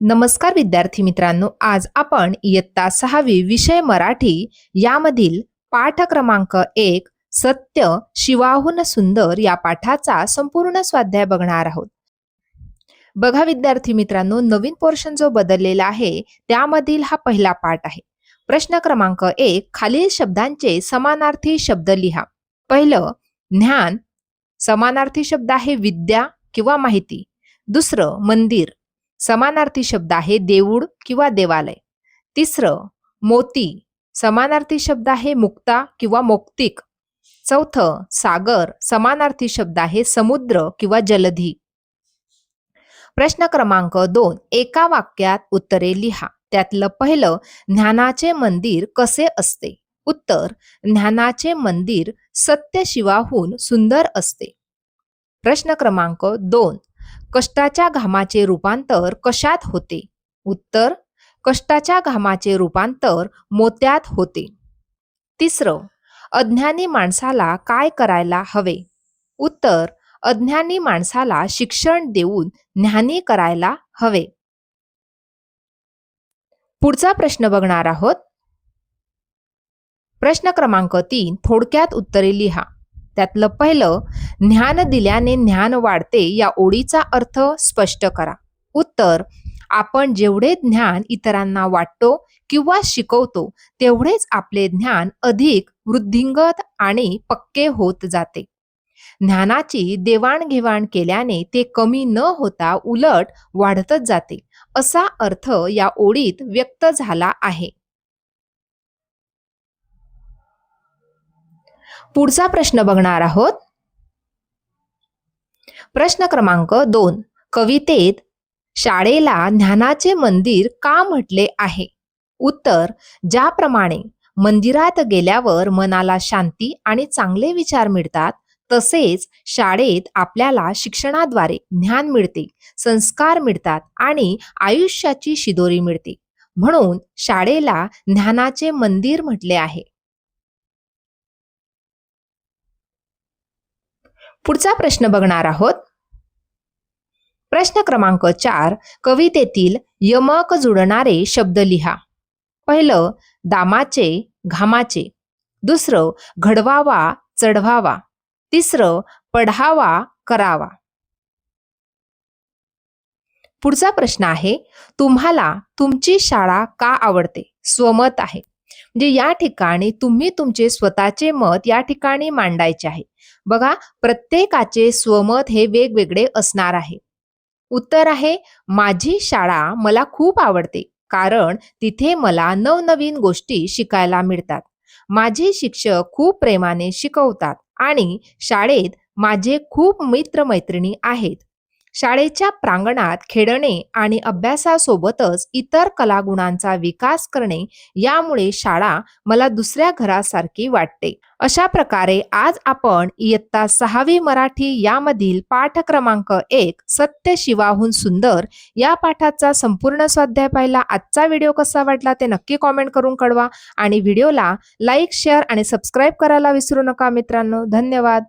नमस्कार विद्यार्थी मित्रांनो, आज आपण इयत्ता 6वी विषय मराठी यामधील पाठ क्रमांक 1 सत्य शिवाहून सुंदर या पाठाचा संपूर्ण स्वाध्याय बघणार आहोत. बघा विद्यार्थी मित्रांनो, नवीन पोर्शन जो बदललेला आहे त्यामधील हा पहिला पाठ आहे. प्रश्न क्रमांक 1, खालील शब्दांचे समानार्थी शब्द लिहा. पहिलं, ज्ञान. समानार्थी शब्द आहे विद्या किंवा माहिती. दुसरं, मंदिर. समानार्थी शब्द आहे देऊळ किंवा देवालय. तिसरं, मोती. समानार्थी शब्द आहे मुक्ता किंवा मौक्तिक. चौथं, सागर. समानार्थी शब्द आहे समुद्र किंवा जलधी. प्रश्न क्रमांक 2, एका वाक्यात उत्तरे लिहा. त्यातलं पहिलं, ज्ञानाचे मंदिर कसे असते? उत्तर, ज्ञानाचे मंदिर सत्य शिवाहून सुंदर असते. प्रश्न क्रमांक 2, कष्टाच्या घामाचे रूपांतर कशात होते? उत्तर, कष्टाच्या घामाचे रूपांतर मोत्यात होते. तिसरं, अज्ञानी माणसाला काय करायला हवे? उत्तर, अज्ञानी माणसाला शिक्षण देऊन ज्ञानी करायला हवे. पुढचा प्रश्न बघणार आहोत. प्रश्न क्रमांक 3, थोडक्यात उत्तरे लिहा. त्यातलं पहिलं, ज्ञान दिल्याने ज्ञान वाढते या ओळीचा अर्थ स्पष्ट करा. उत्तर, आपण जेवढे ज्ञान इतरांना वाटतो किंवा शिकवतो तेवढेच आपले ज्ञान अधिक वृद्धिंगत आणि पक्के होत जाते. ज्ञानाची देवाणघेवाण केल्याने ते कमी न होता उलट वाढतच जाते, असा अर्थ या ओळीत व्यक्त झाला आहे. पुढचा प्रश्न बघणार आहोत. प्रश्न क्रमांक 2, कवितेत शाळेला ज्ञानाचे मंदिर का म्हटले आहे? उत्तर, ज्याप्रमाणे मंदिरात गेल्यावर मनाला शांती आणि चांगले विचार मिळतात, तसेच शाळेत आपल्याला शिक्षणाद्वारे ज्ञान मिळते, संस्कार मिळतात आणि आयुष्याची शिदोरी मिळते, म्हणून शाळेला ज्ञानाचे मंदिर म्हटले आहे. पुढचा प्रश्न बघणार आहोत. प्रश्न क्रमांक 4, कवितेतील यमक जुळणारे शब्द लिहा. पहिलं, दामाचे, घामाचे. दुसरं, घडवावा, चढवावा. तिसरं, पढावा, करावा. पुढचा प्रश्न आहे, तुम्हाला तुमची शाळा का आवडते? स्वमत आहे, म्हणजे या ठिकाणी तुम्ही तुमचे स्वतःचे मत या ठिकाणी मांडायचे आहे. बघा, प्रत्येकाचे स्वमत हे वेगवेगळे असणार आहे. उत्तर आहे, माझी शाळा मला खूप आवडते कारण तिथे मला नवनवीन गोष्टी शिकायला मिळतात. माझे शिक्षक खूप प्रेमाने शिकवतात आणि शाळेत माझे खूप मित्रमैत्रिणी आहेत. शाळेच्या प्रांगणात खेळणे आणि अभ्यासासोबतच इतर कलागुणांचा विकास करणे यामुळे शाळा मला दुसऱ्या घरासारखी वाटते. अशा प्रकारे आज आपण इयत्ता 6वी मराठी यामधील पाठ क्रमांक 1 सत्य शिवाहून सुंदर या पाठाचा संपूर्ण स्वाध्याय पाहिला. आजचा व्हिडिओ कसा वाटला ते नक्की कॉमेंट करून कळवा आणि व्हिडिओला लाईक, शेअर आणि सबस्क्राईब करायला विसरू नका मित्रांनो. धन्यवाद.